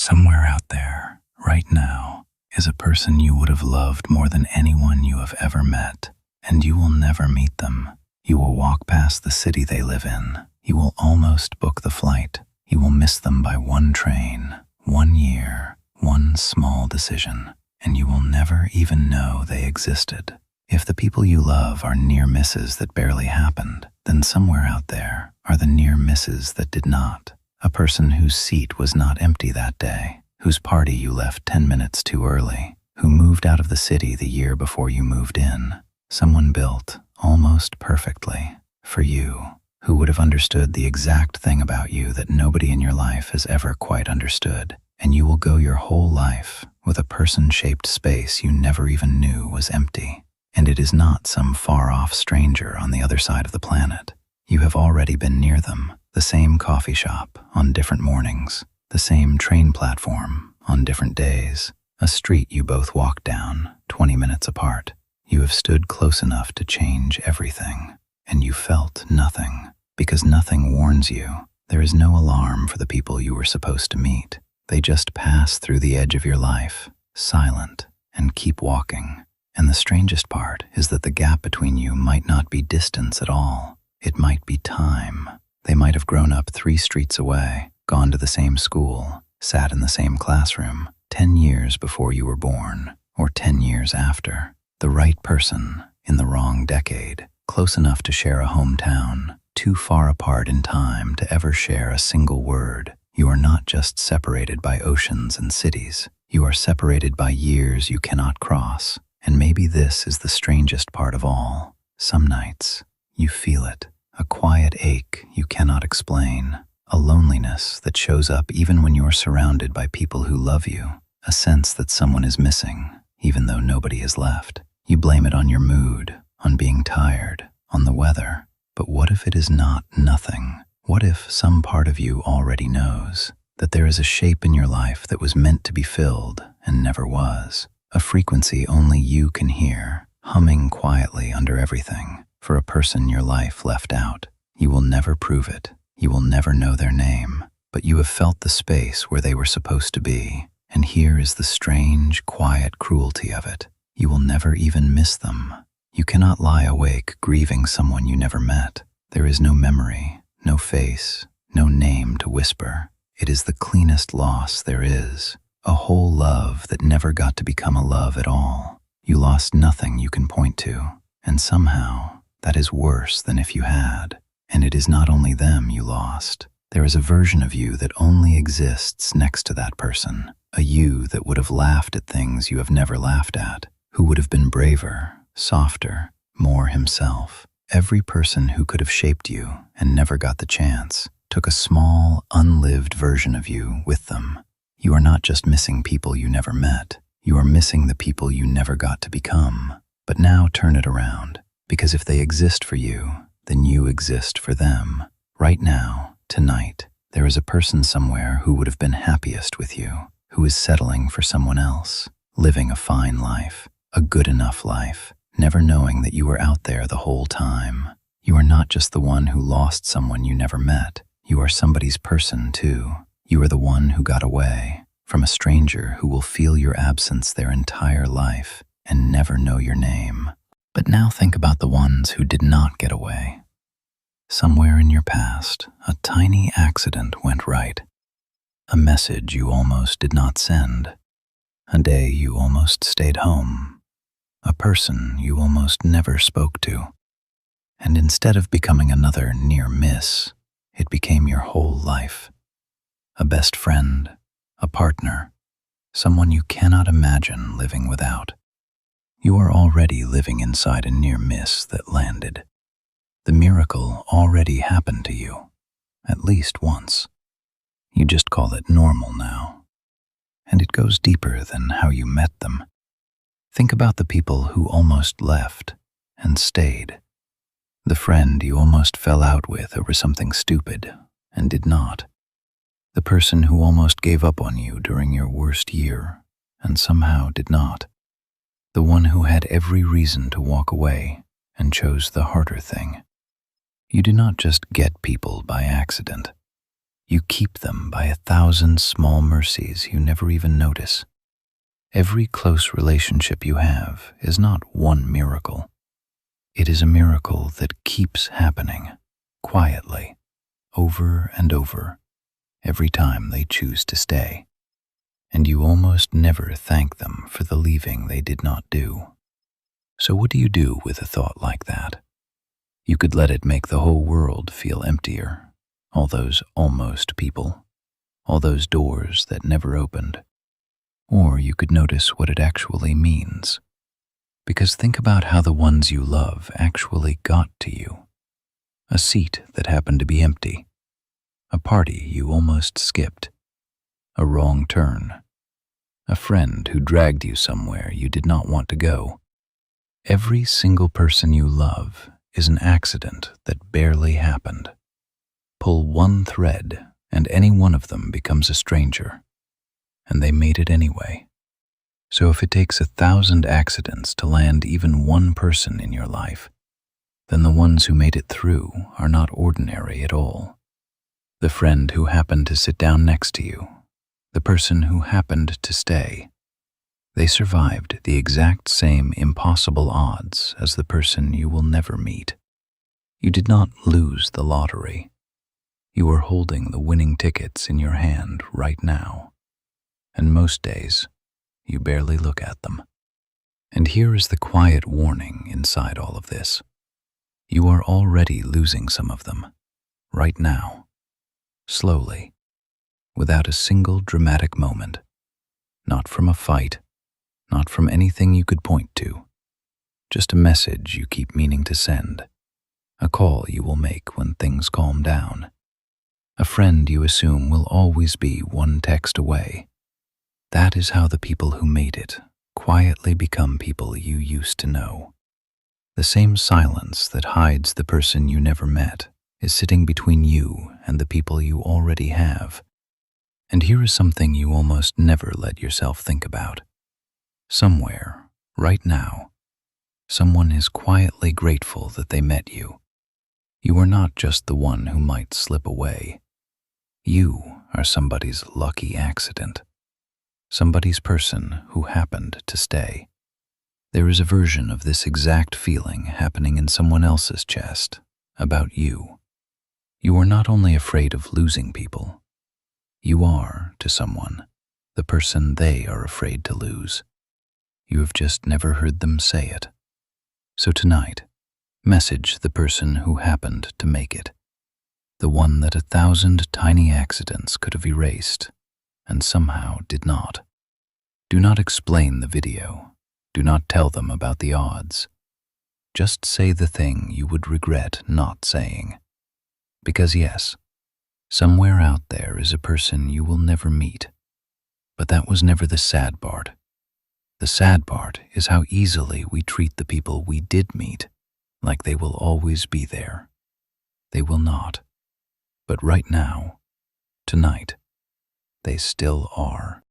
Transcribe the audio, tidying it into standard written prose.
Somewhere out there, right now, is a person you would have loved more than anyone you have ever met, and you will never meet them. You will walk past the city they live in. You will almost book the flight. You will miss them by one train, 1 year, one small decision, and you will never even know they existed. If the people you love are near misses that barely happened, then somewhere out there are the near misses that did not. A person whose seat was not empty that day, whose party you left 10 minutes too early, who moved out of the city the year before you moved in. Someone built, almost perfectly, for you, who would have understood the exact thing about you that nobody in your life has ever quite understood. And you will go your whole life with a person-shaped space you never even knew was empty. And it is not some far-off stranger on the other side of the planet. You have already been near them, the same coffee shop on different mornings, the same train platform on different days, a street you both walked down 20 minutes apart. You have stood close enough to change everything, and you felt nothing, because nothing warns you. There is no alarm for the people you were supposed to meet. They just pass through the edge of your life, silent, and keep walking. And the strangest part is that the gap between you might not be distance at all. It might be time. They might have grown up 3 streets away, gone to the same school, sat in the same classroom, 10 years before you were born, or 10 years after. The right person in the wrong decade, close enough to share a hometown, too far apart in time to ever share a single word. You are not just separated by oceans and cities. You are separated by years you cannot cross. And maybe this is the strangest part of all. Some nights, you feel it, a quiet ache you cannot explain, a loneliness that shows up even when you're surrounded by people who love you, a sense that someone is missing, even though nobody is left. You blame it on your mood, on being tired, on the weather. But what if it is not nothing? What if some part of you already knows that there is a shape in your life that was meant to be filled and never was? A frequency only you can hear, humming quietly under everything, for a person your life left out. You will never prove it. You will never know their name, but you have felt the space where they were supposed to be. And here is the strange, quiet cruelty of it. You will never even miss them. You cannot lie awake grieving someone you never met. There is no memory, no face, no name to whisper. It is the cleanest loss there is. A whole love that never got to become a love at all. You lost nothing you can point to, and somehow that is worse than if you had. And it is not only them you lost. There is a version of you that only exists next to that person, a you that would have laughed at things you have never laughed at, who would have been braver, softer, more himself. Every person who could have shaped you and never got the chance took a small, unlived version of you with them. You are not just missing people you never met. You are missing the people you never got to become. But now turn it around, because if they exist for you, then you exist for them. Right now, tonight, there is a person somewhere who would have been happiest with you, who is settling for someone else, living a fine life, a good enough life, never knowing that you were out there the whole time. You are not just the one who lost someone you never met. You are somebody's person too. You are the one who got away from a stranger who will feel your absence their entire life and never know your name. But now think about the ones who did not get away. Somewhere in your past, a tiny accident went right. A message you almost did not send. A day you almost stayed home. A person you almost never spoke to. And instead of becoming another near miss, it became your whole life. A best friend, a partner, someone you cannot imagine living without. You are already living inside a near miss that landed. The miracle already happened to you, at least once. You just call it normal now. And it goes deeper than how you met them. Think about the people who almost left and stayed. The friend you almost fell out with over something stupid and did not. The person who almost gave up on you during your worst year and somehow did not. The one who had every reason to walk away and chose the harder thing. You do not just get people by accident. You keep them by 1,000 small mercies you never even notice. Every close relationship you have is not one miracle. It is a miracle that keeps happening, quietly, over and over, every time they choose to stay. And you almost never thank them for the leaving they did not do. So what do you do with a thought like that? You could let it make the whole world feel emptier, all those almost people, all those doors that never opened. Or you could notice what it actually means. Because think about how the ones you love actually got to you. A seat that happened to be empty. A party you almost skipped. A wrong turn. A friend who dragged you somewhere you did not want to go. Every single person you love is an accident that barely happened. Pull one thread and any one of them becomes a stranger. And they made it anyway. So if it takes 1,000 accidents to land even one person in your life, then the ones who made it through are not ordinary at all. The friend who happened to sit down next to you, the person who happened to stay, they survived the exact same impossible odds as the person you will never meet. You did not lose the lottery. You are holding the winning tickets in your hand right now. And most days, you barely look at them. And here is the quiet warning inside all of this. You are already losing some of them, right now, slowly, without a single dramatic moment, not from a fight, not from anything you could point to, just a message you keep meaning to send, a call you will make when things calm down, a friend you assume will always be one text away. That is how the people who made it quietly become people you used to know. The same silence that hides the person you never met is sitting between you and the people you already have. And here is something you almost never let yourself think about. Somewhere, right now, someone is quietly grateful that they met you. You are not just the one who might slip away. You are somebody's lucky accident. Somebody's person who happened to stay. There is a version of this exact feeling happening in someone else's chest, about you. You are not only afraid of losing people, you are, to someone, the person they are afraid to lose. You have just never heard them say it. So tonight, message the person who happened to make it, the one that 1,000 tiny accidents could have erased, and somehow did not. Do not explain the video. Do not tell them about the odds. Just say the thing you would regret not saying. Because yes, somewhere out there is a person you will never meet. But that was never the sad part. The sad part is how easily we treat the people we did meet, like they will always be there. They will not. But right now, tonight, they still are.